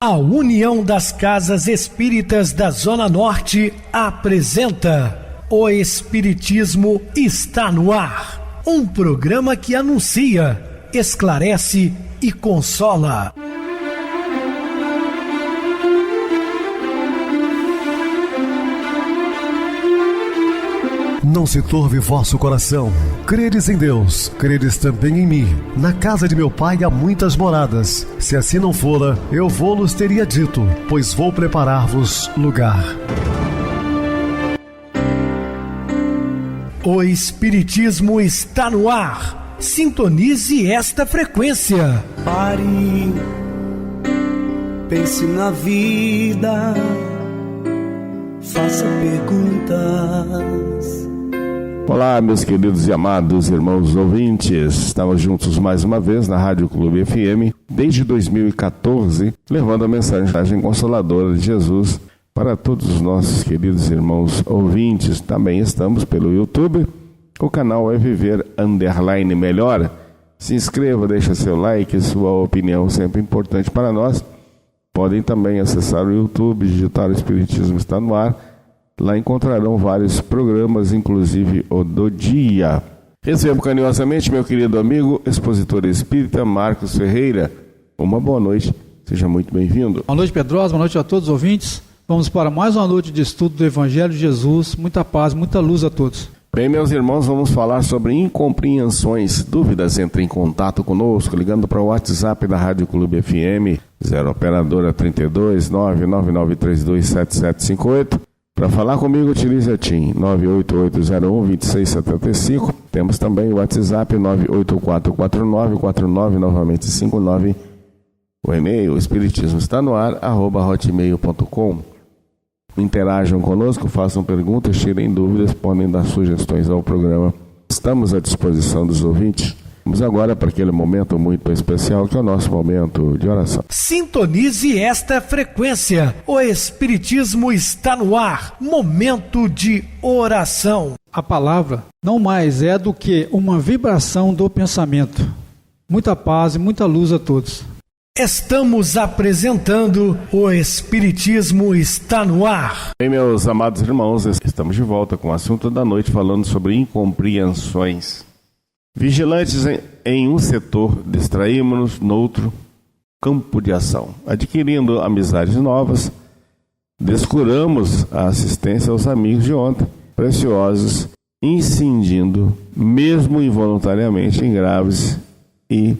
A União das Casas Espíritas da Zona Norte apresenta O Espiritismo está no ar. Um programa que anuncia, esclarece e consola. Não se turve vosso coração. Credes em Deus, credes também em mim. Na casa de meu pai há muitas moradas. Se assim não fora, eu vou-los teria dito, pois vou preparar-vos lugar. O Espiritismo está no ar. Sintonize esta frequência. Pare, pense na vida, faça perguntas. Olá, meus queridos e amados irmãos ouvintes. Estamos juntos mais uma vez na Rádio Clube FM, desde 2014, levando a mensagem consoladora de Jesus para todos os nossos queridos irmãos ouvintes. Também estamos pelo YouTube, o canal é Viver _ Melhor. Se inscreva, deixa seu like, sua opinião sempre importante para nós. Podem também acessar o YouTube, digitar o Espiritismo está no ar. Lá encontrarão vários programas, inclusive o do dia. Recebo carinhosamente meu querido amigo, expositor espírita Marcos Ferreira. Uma boa noite, seja muito bem-vindo. Boa noite, Pedrosa, boa noite a todos os ouvintes. Vamos para mais uma noite de estudo do Evangelho de Jesus. Muita paz, muita luz a todos. Bem, meus irmãos, vamos falar sobre incompreensões. Dúvidas, entre em contato conosco, ligando para o WhatsApp da Rádio Clube FM, 0 operadora 32 99932 7758. Para falar comigo, utilize a TIM 98801-2675. Temos também o WhatsApp 9844949, novamente 59. O e-mail espiritismo está no ar, @hotmail.com. Interajam conosco, façam perguntas, tirem dúvidas, podem dar sugestões ao programa. Estamos à disposição dos ouvintes. Vamos agora para aquele momento muito especial, que é o nosso momento de oração. Sintonize esta frequência. O Espiritismo está no ar. Momento de oração. A palavra não mais é do que uma vibração do pensamento. Muita paz e muita luz a todos. Estamos apresentando O Espiritismo está no ar. Bem, meus amados irmãos, estamos de volta com o assunto da noite, falando sobre incompreensões. Vigilantes em um setor, distraímos-nos no outro campo de ação. Adquirindo amizades novas, descuramos a assistência aos amigos de ontem, preciosos, incidindo, mesmo involuntariamente, em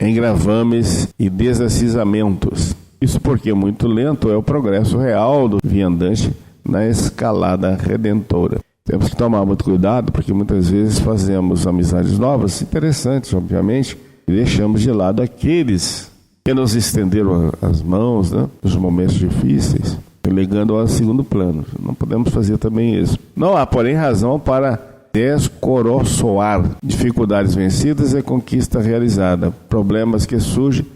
engravames e desacisamentos. Isso porque muito lento é o progresso real do viandante na escalada redentora. Temos que tomar muito cuidado, porque muitas vezes fazemos amizades novas, interessantes, obviamente, e deixamos de lado aqueles que nos estenderam as mãos, né, nos momentos difíceis, relegando ao segundo plano. Não podemos fazer também isso. Não há, porém, razão para descoroçoar. Dificuldades vencidas é conquista realizada. Problemas que surgem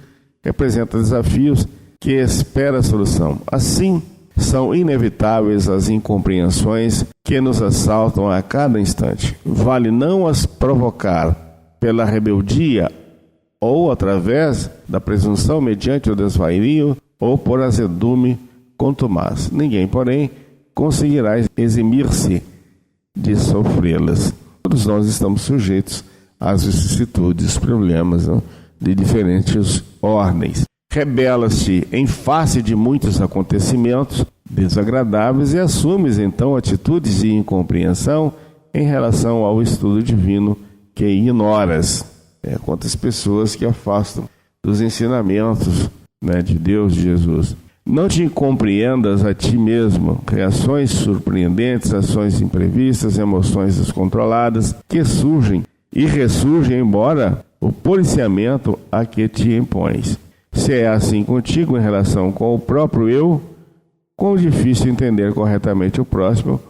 representam desafios que esperam a solução. Assim, são inevitáveis as incompreensões que nos assaltam a cada instante. Vale não as provocar pela rebeldia ou através da presunção mediante o desvario ou por azedume contumaz. Ninguém, porém, conseguirá eximir-se de sofrê-las. Todos nós estamos sujeitos às vicissitudes, problemas, não, de diferentes ordens. Rebela-se em face de muitos acontecimentos desagradáveis e assumes então atitudes de incompreensão em relação ao estudo divino que ignoras. Quantas pessoas que afastam dos ensinamentos, né, de Deus, de Jesus. Não te compreendas a ti mesmo. Reações surpreendentes, ações imprevistas, emoções descontroladas que surgem e ressurgem, embora o policiamento a que te impões. Se é assim contigo em relação com o próprio eu, quão difícil entender corretamente o próximo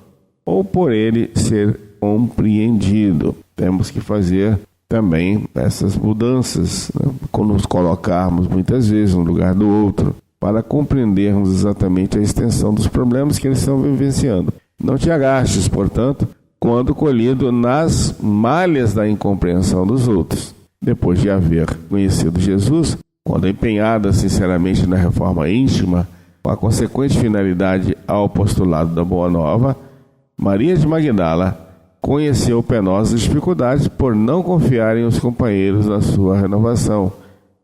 ou por ele ser compreendido. Temos que fazer também essas mudanças, né? Quando nos colocarmos muitas vezes no lugar do outro, para compreendermos exatamente a extensão dos problemas que eles estão vivenciando. Não te agastes, portanto, quando colhido nas malhas da incompreensão dos outros. Depois de haver conhecido Jesus, quando empenhada sinceramente na reforma íntima, com a consequente finalidade ao postulado da Boa Nova, Maria de Magdala conheceu penosas dificuldades por não confiarem os companheiros na sua renovação,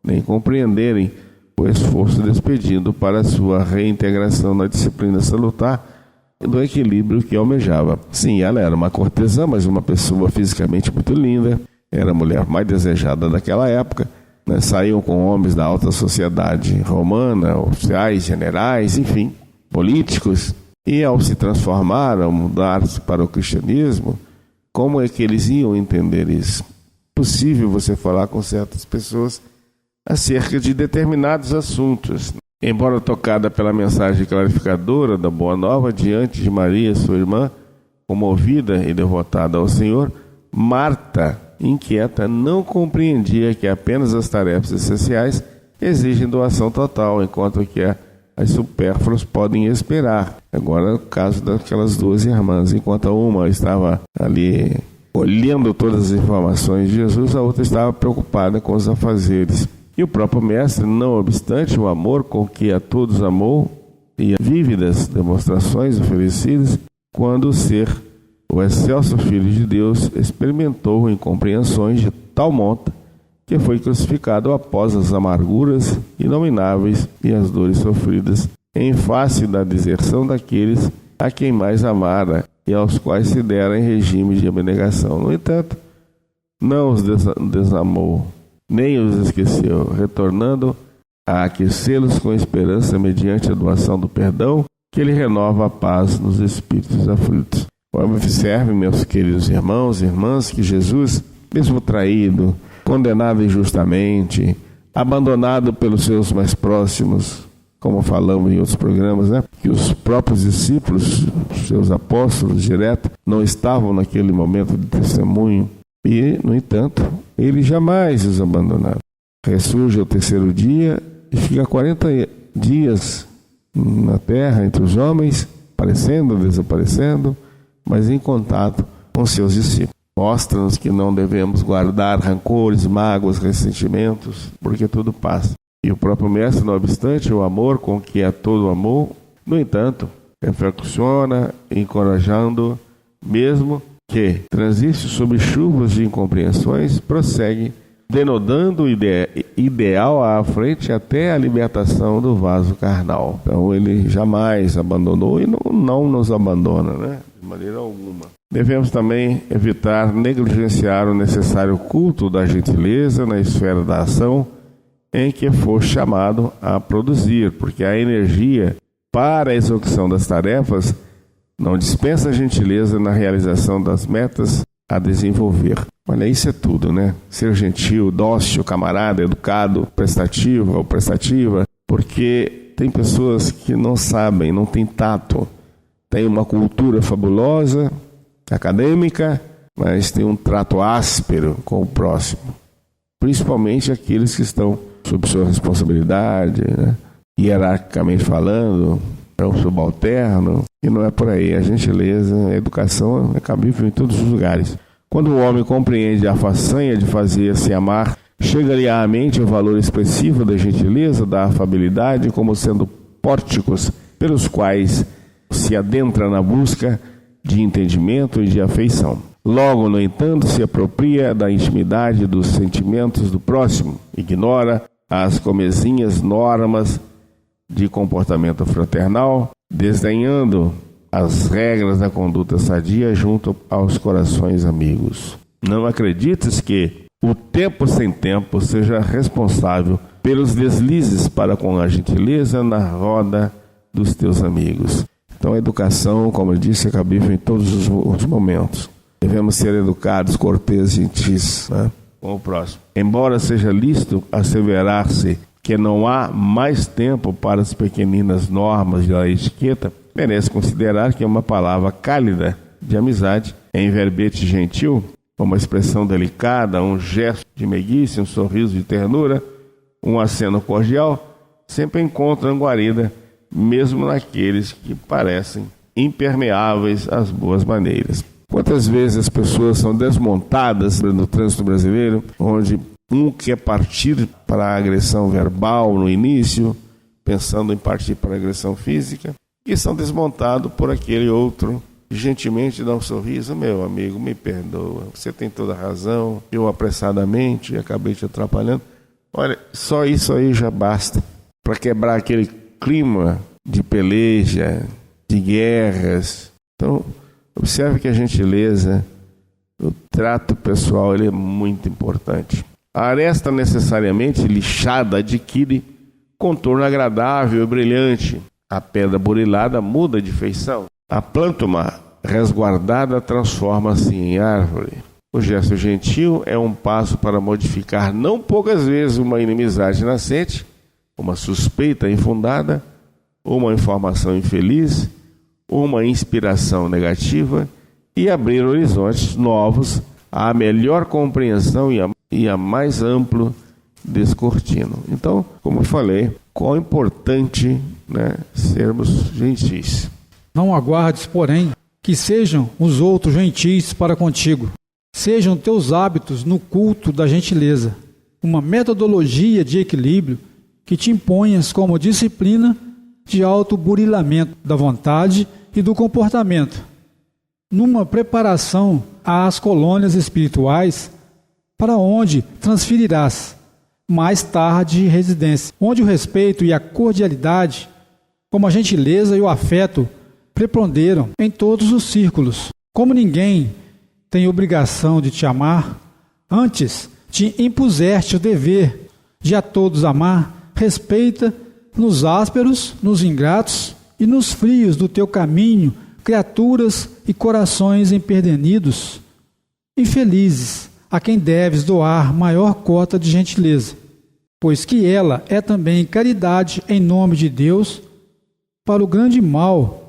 nem compreenderem o esforço despedido para a sua reintegração na disciplina salutar do equilíbrio que almejava. Sim, ela era uma cortesã, mas uma pessoa fisicamente muito linda, era a mulher mais desejada daquela época, né? Saíam com homens da alta sociedade romana, oficiais, generais, enfim, políticos, e ao se transformar, ao mudar-se para o cristianismo, como é que eles iam entender isso? É possível você falar com certas pessoas acerca de determinados assuntos. Embora tocada pela mensagem clarificadora da Boa Nova diante de Maria, sua irmã, comovida e devotada ao Senhor, Marta, inquieta, não compreendia que apenas as tarefas essenciais exigem doação total, enquanto que as supérfluas podem esperar. Agora, o caso daquelas duas irmãs, enquanto uma estava ali olhando todas as informações de Jesus, a outra estava preocupada com os afazeres. E o próprio Mestre, não obstante o amor com que a todos amou e as vívidas demonstrações oferecidas, quando o ser, o excelso Filho de Deus, experimentou incompreensões de tal monta que foi crucificado após as amarguras inomináveis e as dores sofridas em face da deserção daqueles a quem mais amara e aos quais se dera em regime de abnegação. No entanto, não os desamou, nem os esqueceu, retornando a aquecê-los com esperança mediante a doação do perdão, que ele renova a paz nos espíritos aflitos. Observe, meus queridos irmãos e irmãs, que Jesus, mesmo traído, condenado injustamente, abandonado pelos seus mais próximos, como falamos em outros programas, né? Que os próprios discípulos, seus apóstolos direto, não estavam naquele momento de testemunho, e, no entanto, ele jamais os abandonaram. Ressurge ao terceiro dia e fica 40 dias na terra entre os homens, aparecendo, desaparecendo, mas em contato com seus discípulos. Mostra-nos que não devemos guardar rancores, mágoas, ressentimentos, porque tudo passa. E o próprio Mestre, não obstante o amor com que a todo amou, no entanto, reflexiona, encorajando, mesmo que transiste sobre chuvas de incompreensões, prossegue, denodando o ideal à frente até a libertação do vaso carnal. Então ele jamais abandonou e não nos abandona, né? De maneira alguma. Devemos também evitar negligenciar o necessário culto da gentileza na esfera da ação em que for chamado a produzir, porque a energia para a execução das tarefas não dispensa a gentileza na realização das metas a desenvolver. Olha, isso é tudo, né? Ser gentil, dócil, camarada, educado, prestativo ou prestativa, porque tem pessoas que não sabem, não têm tato, têm uma cultura fabulosa, acadêmica, mas tem um trato áspero com o próximo, principalmente aqueles que estão sob sua responsabilidade, né? Hierarquicamente falando, é um subalterno, e não é por aí. A gentileza, a educação é cabível em todos os lugares. Quando o homem compreende a façanha de fazer-se amar, chega-lhe à mente o valor expressivo da gentileza, da afabilidade, como sendo pórticos pelos quais se adentra na busca de entendimento e de afeição. Logo, no entanto, se apropria da intimidade dos sentimentos do próximo, ignora as comezinhas normas de comportamento fraternal, desdenhando as regras da conduta sadia junto aos corações amigos. Não acredites que o tempo sem tempo seja responsável pelos deslizes para com a gentileza na roda dos teus amigos. Então a educação, como eu disse, é cabível em todos os momentos. Devemos ser educados, corteses, gentis, né? Com o próximo. Embora seja lícito asseverar-se que não há mais tempo para as pequeninas normas da etiqueta, merece considerar que uma palavra cálida de amizade, em verbete gentil, uma expressão delicada, um gesto de meiguice, um sorriso de ternura, um aceno cordial, sempre encontram guarida, mesmo naqueles que parecem impermeáveis às boas maneiras. Quantas vezes as pessoas são desmontadas no trânsito brasileiro, onde Um quer partir para a agressão verbal no início, pensando em partir para a agressão física, e são desmontados por aquele outro que gentilmente dá um sorriso: meu amigo, me perdoa, você tem toda a razão, eu apressadamente acabei te atrapalhando. Olha, só isso aí já basta para quebrar aquele clima de peleja, de guerras. Então, observe que a gentileza, o trato pessoal, ele é muito importante. A aresta necessariamente lixada adquire contorno agradável e brilhante. A pedra burilada muda de feição. A plântuma resguardada transforma-se em árvore. O gesto gentil é um passo para modificar não poucas vezes uma inimizade nascente, uma suspeita infundada, uma informação infeliz, uma inspiração negativa, e abrir horizontes novos à melhor compreensão e a mais amplo descortino. Então, como eu falei, qual é importante, sermos gentis. Não aguardes, porém, que sejam os outros gentis para contigo. Sejam teus hábitos no culto da gentileza, uma metodologia de equilíbrio que te imponhas como disciplina de autoburilamento da vontade e do comportamento, numa preparação às colônias espirituais para onde transferirás mais tarde residência, onde o respeito e a cordialidade, como a gentileza e o afeto, preponderam em todos os círculos. Como ninguém tem obrigação de te amar, antes te impuseste o dever de a todos amar, respeita nos ásperos, nos ingratos e nos frios do teu caminho criaturas e corações empedernidos, infelizes, a quem deves doar maior cota de gentileza, pois que ela é também caridade em nome de Deus para o grande mal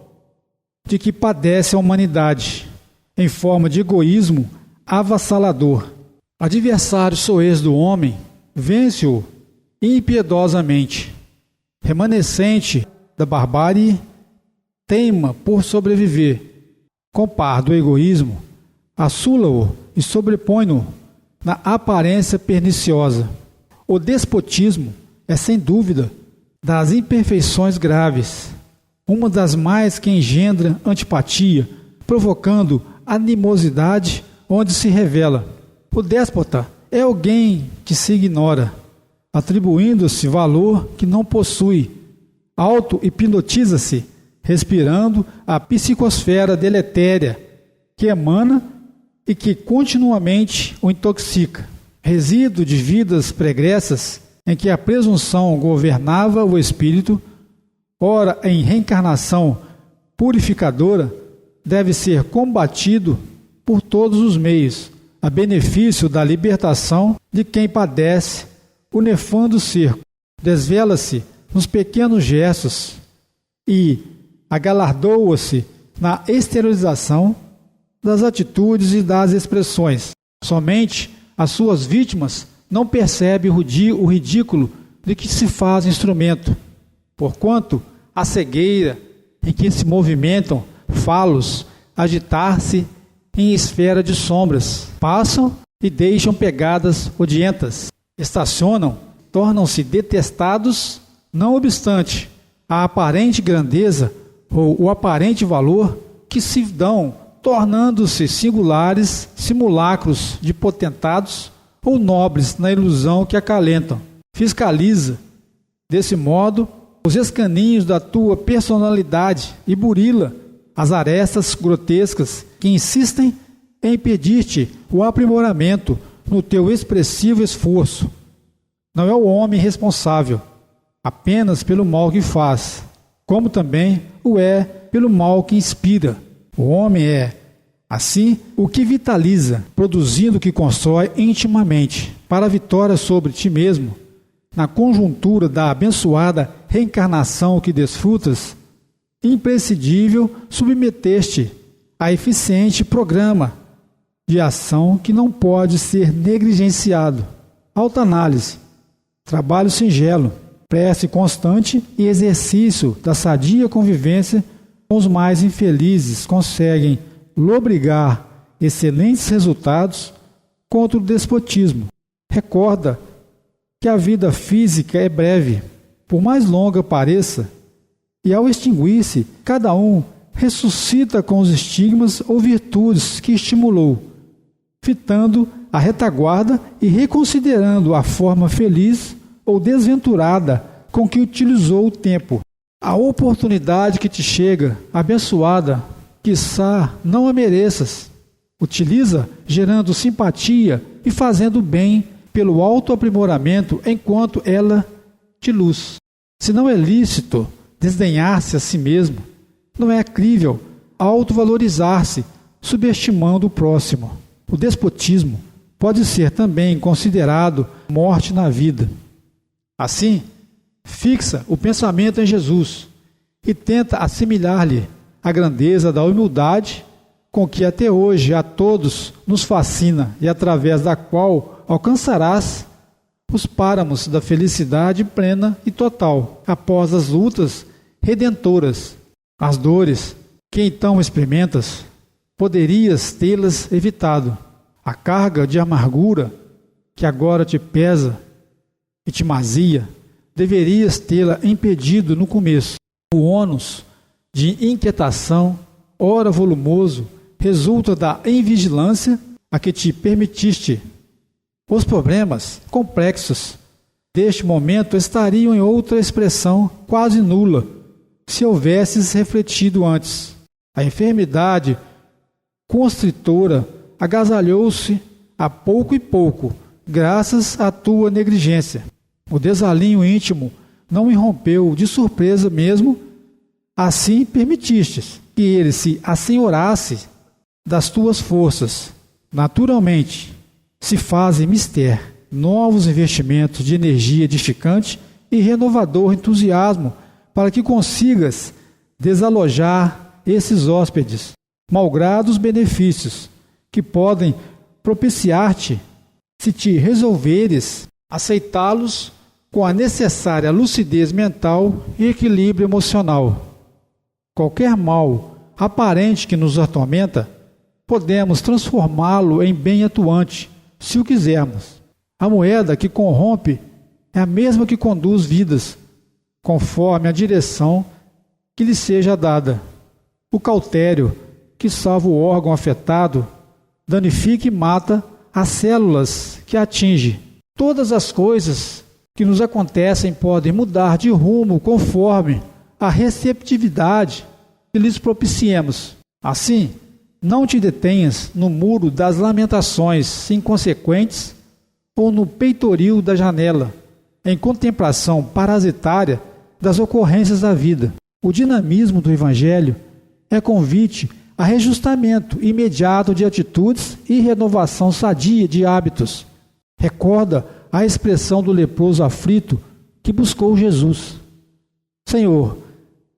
de que padece a humanidade, em forma de egoísmo avassalador. Adversário sois do homem, vence-o impiedosamente. Remanescente da barbárie, teima por sobreviver. Com par do egoísmo, assula-o e sobrepõe-no na aparência perniciosa. O despotismo é, sem dúvida, das imperfeições graves, uma das mais que engendra antipatia, provocando animosidade onde se revela. O déspota é alguém que se ignora, atribuindo-se valor que não possui, auto-hipnotiza-se, respirando a psicosfera deletéria que emana e que continuamente o intoxica. Resíduo de vidas pregressas em que a presunção governava o espírito, ora em reencarnação purificadora, deve ser combatido por todos os meios, a benefício da libertação de quem padece o nefando cerco. Desvela-se nos pequenos gestos e agalardoa-se na exteriorização das atitudes e das expressões. Somente as suas vítimas não percebem o ridículo de que se faz instrumento, porquanto a cegueira em que se movimentam falos agitar-se em esfera de sombras, passam e deixam pegadas odientas, estacionam, tornam-se detestados, não obstante a aparente grandeza ou o aparente valor que se dão, tornando-se singulares simulacros de potentados ou nobres na ilusão que acalentam. Fiscaliza, desse modo, os escaninhos da tua personalidade e burila as arestas grotescas que insistem em impedir-te o aprimoramento no teu expressivo esforço. Não é o homem responsável apenas pelo mal que faz, como também o é pelo mal que inspira. O homem é, assim, o que vitaliza, produzindo o que constrói intimamente, para a vitória sobre ti mesmo, na conjuntura da abençoada reencarnação que desfrutas, imprescindível submeteste a eficiente programa de ação que não pode ser negligenciado. Autoanálise, trabalho singelo, prece constante e exercício da sadia convivência com os mais infelizes conseguem lobrigar excelentes resultados contra o despotismo. recorda que a vida física é breve, por mais longa pareça, e ao extinguir-se, cada um ressuscita com os estigmas ou virtudes que estimulou, fitando a retaguarda e reconsiderando a forma feliz ou desventurada com que utilizou o tempo. A oportunidade que te chega, abençoada, quiçá não a mereças, utiliza gerando simpatia e fazendo bem pelo autoaprimoramento enquanto ela te luz. Se não é lícito desdenhar-se a si mesmo, não é crível autovalorizar-se subestimando o próximo. O despotismo pode ser também considerado morte na vida. Assim, fixa o pensamento em Jesus e tenta assimilar-lhe a grandeza da humildade com que até hoje a todos nos fascina e através da qual alcançarás os páramos da felicidade plena e total após as lutas redentoras. As dores que então experimentas, poderias tê-las evitado. A carga de amargura que agora te pesa e te mazia, deverias tê-la impedido no começo. O ônus de inquietação, ora volumoso, resulta da invigilância a que te permitiste. Os problemas complexos deste momento estariam em outra expressão quase nula, se houvesses refletido antes. A enfermidade constritora agasalhou-se a pouco e pouco, graças à tua negligência. O desalinho íntimo não irrompeu de surpresa mesmo, assim permitistes que ele se assenhorasse das tuas forças. Naturalmente, se fazem mister novos investimentos de energia edificante e renovador entusiasmo para que consigas desalojar esses hóspedes, malgrado os benefícios que podem propiciar-te se te resolveres aceitá-los com a necessária lucidez mental e equilíbrio emocional. Qualquer mal aparente que nos atormenta, podemos transformá-lo em bem atuante, se o quisermos. A moeda que corrompe é a mesma que conduz vidas, conforme a direção que lhe seja dada. O cautério que salva o órgão afetado danifica e mata as células que atinge. Todas as coisas que nos acontecem podem mudar de rumo conforme a receptividade que lhes propiciemos. Assim, não te detenhas no muro das lamentações inconsequentes ou no peitoril da janela, em contemplação parasitária das ocorrências da vida. O dinamismo do Evangelho é convite a reajustamento imediato de atitudes e renovação sadia de hábitos. Recorda a expressão do leproso aflito que buscou Jesus. Senhor,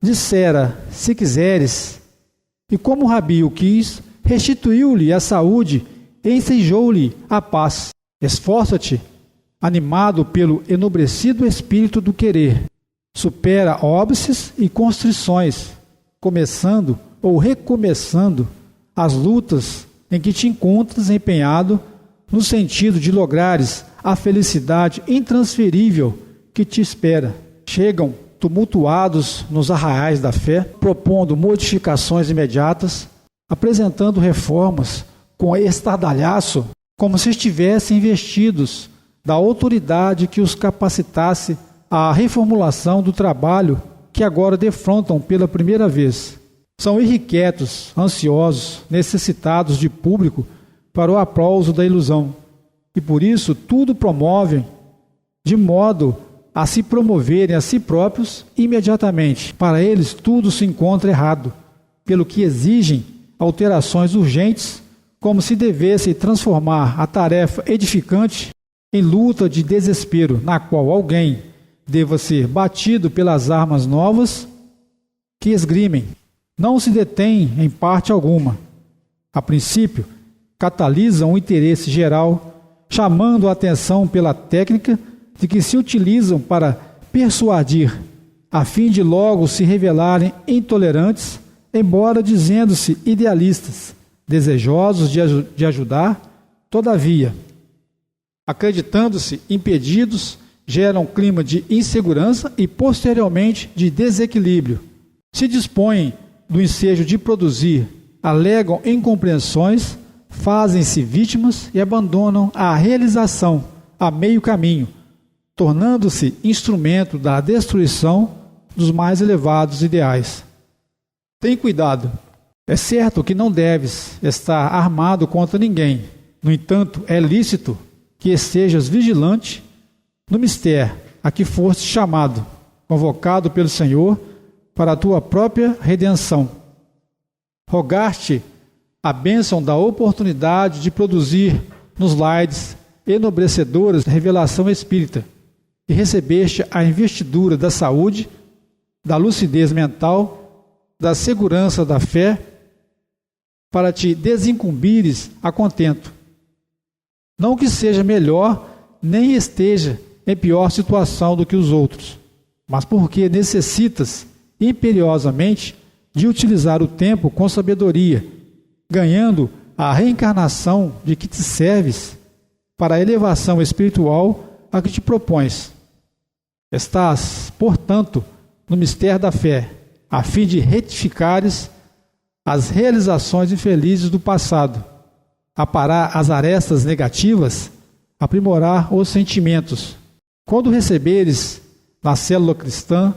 dissera, se quiseres, e como o Rabi o quis, restituiu-lhe a saúde e ensejou-lhe a paz. Esforça-te, animado pelo enobrecido espírito do querer. Supera óbices e constrições, começando ou recomeçando as lutas em que te encontras empenhado no sentido de lograres a felicidade intransferível que te espera. Chegam tumultuados nos arraiais da fé, propondo modificações imediatas, apresentando reformas com estardalhaço, como se estivessem investidos da autoridade que os capacitasse à reformulação do trabalho que agora defrontam pela primeira vez. São irrequietos, ansiosos, necessitados de público para o aplauso da ilusão, e por isso tudo promovem de modo a se promoverem a si próprios imediatamente. Para eles tudo se encontra errado, pelo que exigem alterações urgentes, como se devesse transformar a tarefa edificante em luta de desespero, na qual alguém deva ser batido pelas armas novas que esgrimem. Não se detém em parte alguma. A princípio, catalisam o interesse geral, chamando a atenção pela técnica de que se utilizam para persuadir, a fim de logo se revelarem intolerantes, embora dizendo-se idealistas, desejosos de ajudar. Todavia, acreditando-se impedidos, geram um clima de insegurança e, posteriormente, de desequilíbrio. Se dispõem do ensejo de produzir, alegam incompreensões, fazem-se vítimas e abandonam a realização a meio caminho, tornando-se instrumento da destruição dos mais elevados ideais. Tem cuidado. É certo que não deves estar armado contra ninguém. No entanto, é lícito que estejas vigilante no mistério a que foste chamado, convocado pelo Senhor para a tua própria redenção. Rogar-te a bênção da oportunidade de produzir nos laides enobrecedoras revelação espírita, e recebeste a investidura da saúde, da lucidez mental, da segurança da fé, para te desincumbires a contento. Não que seja melhor, nem esteja em pior situação do que os outros, mas porque necessitas imperiosamente de utilizar o tempo com sabedoria, ganhando a reencarnação de que te serves para a elevação espiritual a que te propões. Estás, portanto, no mistério da fé, a fim de retificares as realizações infelizes do passado, aparar as arestas negativas, aprimorar os sentimentos. Quando receberes na célula cristã,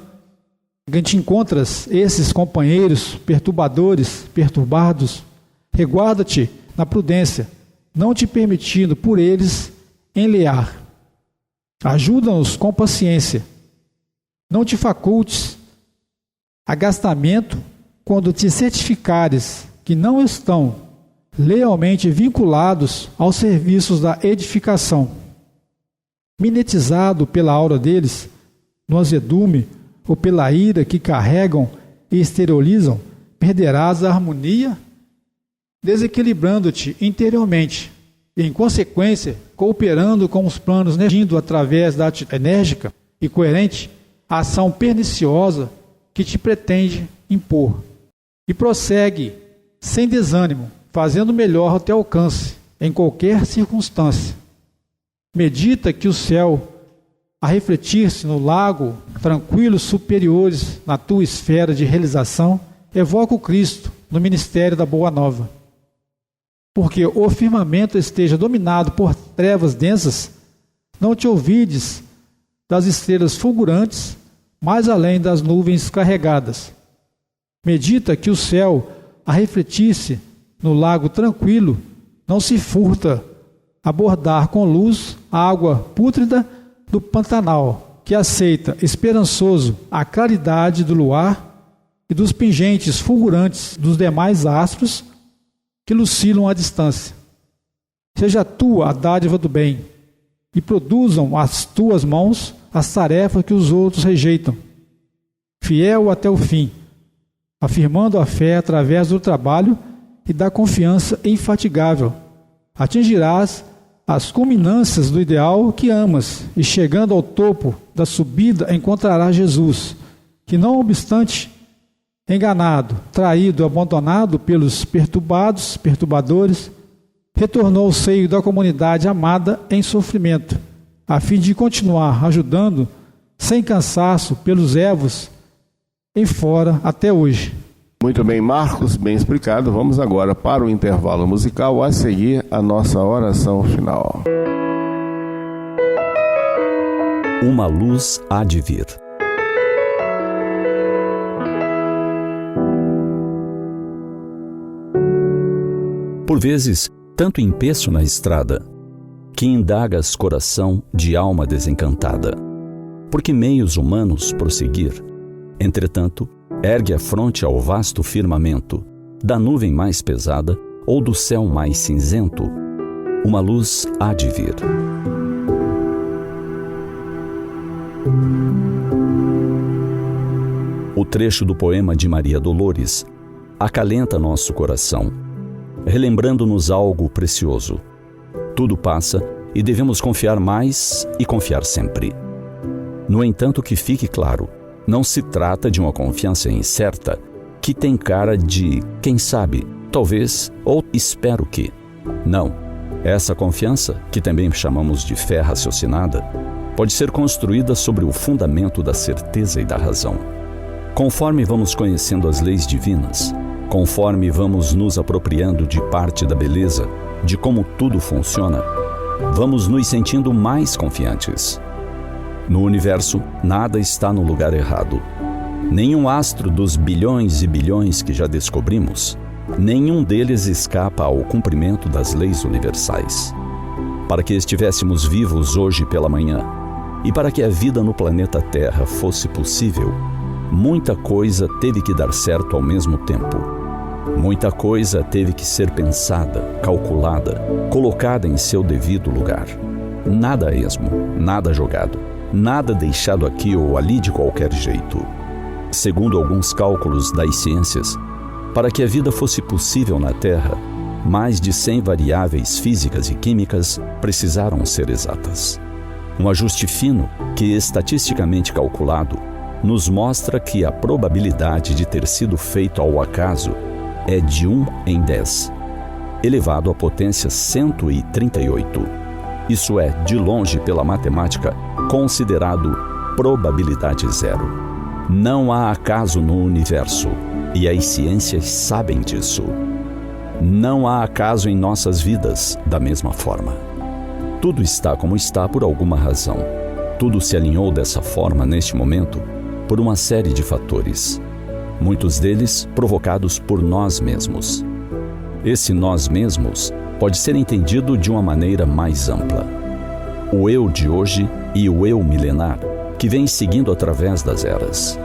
em que te encontras esses companheiros perturbados, reguarda-te na prudência, não te permitindo por eles enlear. Ajuda-nos com paciência. Não te facultes agastamento quando te certificares que não estão lealmente vinculados aos serviços da edificação. Minetizado pela aura deles, no azedume ou pela ira que carregam e exteriorizam, perderás a harmonia, desequilibrando-te interiormente e, em consequência, cooperando com os planos, agindo através da enérgica e coerente a ação perniciosa que te pretende impor. E prossegue sem desânimo, fazendo o melhor ao teu alcance, em qualquer circunstância. Medita que o céu, a refletir-se no lago, tranquilos superiores na tua esfera de realização, evoca o Cristo no ministério da Boa Nova. Porque o firmamento esteja dominado por trevas densas, não te ouvides das estrelas fulgurantes, mais além das nuvens carregadas. Medita que o céu, a refletir-se no lago tranquilo, não se furta a bordar com luz a água pútrida do Pantanal, que aceita esperançoso a claridade do luar e dos pingentes fulgurantes dos demais astros que lucilam à distância. Seja tua a dádiva do bem, e produzam as tuas mãos as tarefas que os outros rejeitam. Fiel até o fim, afirmando a fé através do trabalho e da confiança infatigável, atingirás as culminâncias do ideal que amas, e chegando ao topo da subida encontrarás Jesus, que não obstante enganado, traído, abandonado pelos perturbadores, retornou ao seio da comunidade amada em sofrimento, a fim de continuar ajudando sem cansaço pelos ervos em fora até hoje. Muito bem, Marcos, bem explicado. Vamos agora para o intervalo musical, a seguir a nossa oração final. Uma luz há de vir. Por vezes, tanto empeço na estrada, que indagas coração de alma desencantada. Por que meios humanos prosseguir? Entretanto, ergue a fronte ao vasto firmamento, da nuvem mais pesada ou do céu mais cinzento. Uma luz há de vir. O trecho do poema de Maria Dolores acalenta nosso coração, relembrando-nos algo precioso. Tudo passa e devemos confiar mais e confiar sempre. No entanto, que fique claro, não se trata de uma confiança incerta que tem cara de, quem sabe, talvez ou espero que. Não, Essa confiança, que também chamamos de fé raciocinada, pode ser construída sobre o fundamento da certeza e da razão. Conforme vamos conhecendo as leis divinas, conforme vamos nos apropriando de parte da beleza, de como tudo funciona, vamos nos sentindo mais confiantes. No universo, nada está no lugar errado. Nenhum astro dos bilhões e bilhões que já descobrimos, nenhum deles escapa ao cumprimento das leis universais. Para que estivéssemos vivos hoje pela manhã e para que a vida no planeta Terra fosse possível, muita coisa teve que dar certo ao mesmo tempo. Muita coisa teve que ser pensada, calculada, colocada em seu devido lugar. Nada a esmo, nada jogado, nada deixado aqui ou ali de qualquer jeito. Segundo alguns cálculos das ciências, para que a vida fosse possível na Terra, mais de 100 variáveis físicas e químicas precisaram ser exatas. Um ajuste fino que, estatisticamente calculado, nos mostra que a probabilidade de ter sido feito ao acaso é de 1 em 10, elevado à potência 138. Isso é, de longe pela matemática, considerado probabilidade zero. Não há acaso no universo, e as ciências sabem disso. Não há acaso em nossas vidas, da mesma forma. Tudo está como está por alguma razão. Tudo se alinhou dessa forma neste momento por uma série de fatores, muitos deles provocados por nós mesmos. Esse nós mesmos pode ser entendido de uma maneira mais ampla. O eu de hoje e o eu milenar, que vem seguindo através das eras.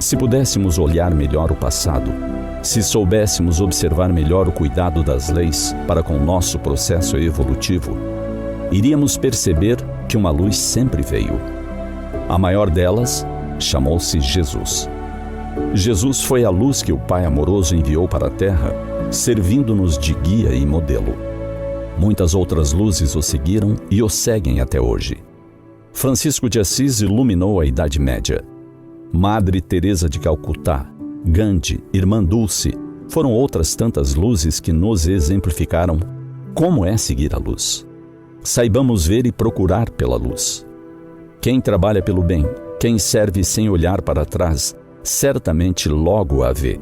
Se pudéssemos olhar melhor o passado, se soubéssemos observar melhor o cuidado das leis para com o nosso processo evolutivo, iríamos perceber que uma luz sempre veio. A maior delas chamou-se Jesus. Jesus foi a luz que o Pai amoroso enviou para a Terra, servindo-nos de guia e modelo. Muitas outras luzes o seguiram e o seguem até hoje. Francisco de Assis iluminou a Idade Média. Madre Teresa de Calcutá, Gandhi, Irmã Dulce, foram outras tantas luzes que nos exemplificaram como é seguir a luz. Saibamos ver e procurar pela luz. Quem trabalha pelo bem, quem serve sem olhar para trás, certamente logo a vê.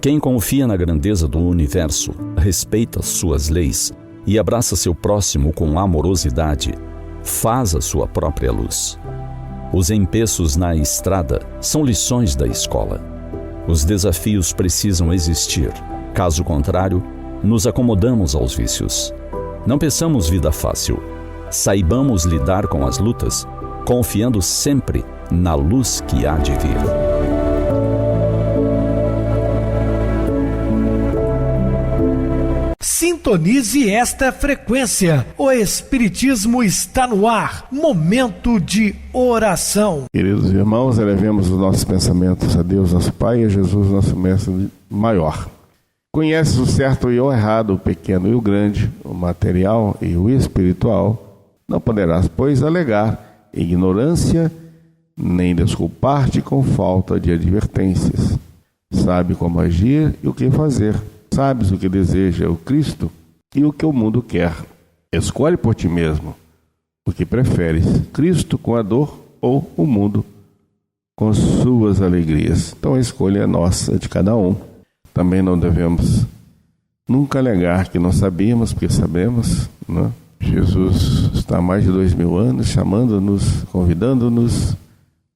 Quem confia na grandeza do universo, respeita suas leis e abraça seu próximo com amorosidade, faz a sua própria luz. Os empeços na estrada são lições da escola. Os desafios precisam existir, caso contrário, nos acomodamos aos vícios. Não peçamos vida fácil. Saibamos lidar com as lutas, confiando sempre na luz que há de vir. Sintonize esta frequência. O Espiritismo está no ar. Momento de oração. Queridos irmãos, elevemos os nossos pensamentos a Deus, nosso Pai, e a Jesus, nosso Mestre maior. Conheces o certo e o errado, o pequeno e o grande, o material e o espiritual. Não poderás, pois, alegar ignorância, nem desculpar-te com falta de advertências. Sabe como agir e o que fazer. Sabes o que deseja o Cristo e o que o mundo quer. Escolhe por ti mesmo o que preferes, Cristo com a dor ou o mundo com suas alegrias. Então a escolha é nossa, de cada um. Também não devemos nunca alegar que não sabíamos, porque sabemos, né? Jesus está há mais de 2000 anos chamando-nos, convidando-nos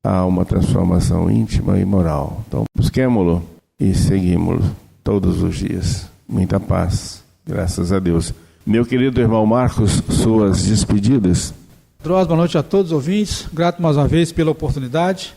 a uma transformação íntima e moral. Então busquemo-lo e seguimos-lo todos os dias. Muita paz, graças a Deus. Meu querido irmão Marcos, suas despedidas. Boa noite a todos os ouvintes, grato mais uma vez pela oportunidade.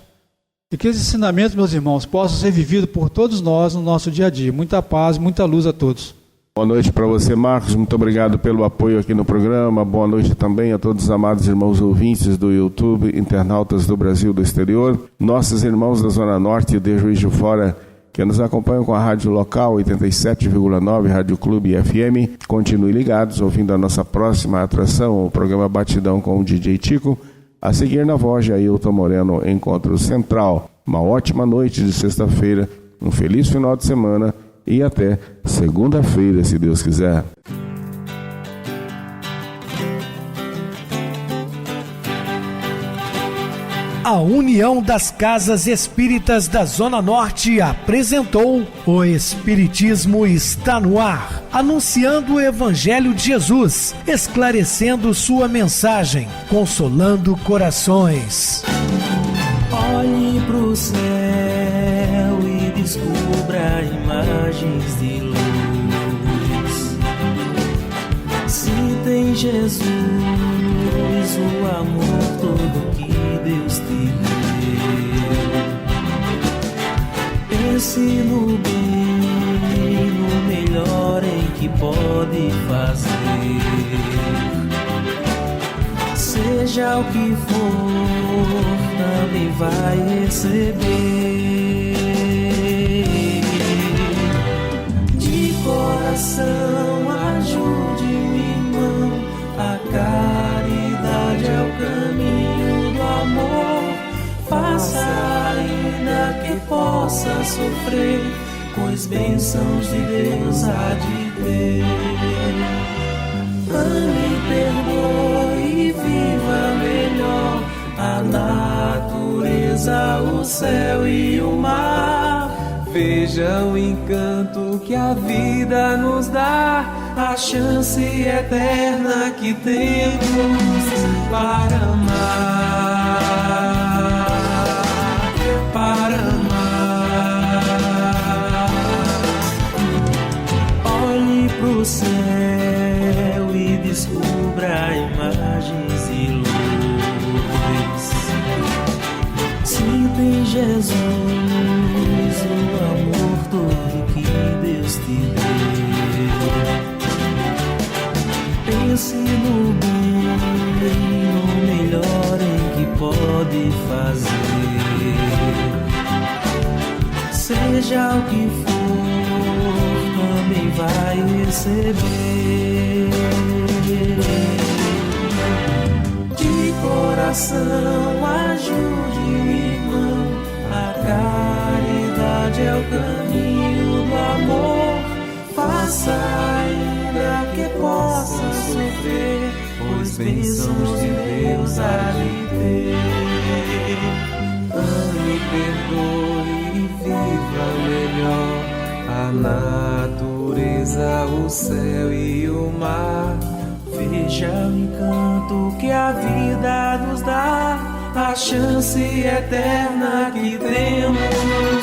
E que esses ensinamentos, meus irmãos, possam ser vividos por todos nós no nosso dia a dia. Muita paz, muita luz a todos. Boa noite para você, Marcos. Muito obrigado pelo apoio aqui no programa. Boa noite também a todos os amados irmãos ouvintes do YouTube, internautas do Brasil e do exterior, nossos irmãos da Zona Norte e de Juiz de Fora, que nos acompanham com a rádio local 87,9 Rádio Clube FM. Continue ligados, ouvindo a nossa próxima atração, o programa Batidão com o DJ Tico. A seguir, na voz de Ailton Moreno, Encontro Central. Uma ótima noite de sexta-feira, um feliz final de semana e até segunda-feira, se Deus quiser. A União das Casas Espíritas da Zona Norte apresentou O Espiritismo Está no Ar, anunciando o Evangelho de Jesus, esclarecendo sua mensagem, consolando corações. Olhe pro céu e descubra imagens de luz. Se tem Jesus, o amor todo que Deus te deu. Pense no bem, no melhor em que pode fazer. Seja o que for, também vai receber. De coração, ajude-me, irmão. A caridade é o caminho do amor. Faça ainda que possa sofrer, pois bênçãos de Deus há de ter. Ame, perdoe e viva melhor a natureza, o céu e o mar. Veja o encanto que a vida nos dá, a chance eterna que temos para amar, para amar. Olhe pro céu e descubra imagens e luz. Sinta em Jesus o amor todo que Deus te deu. Pense no bem, no melhor em que pode fazer. Seja o que for, também vai receber. De coração, ajude-me, irmão. A caridade é o caminho do amor. Faça ainda que possa sofrer, pois bênçãos de Deus há de ter. Ame, perdoe e viva melhor a natureza, o céu e o mar. Veja o encanto que a vida nos dá, a chance eterna que temos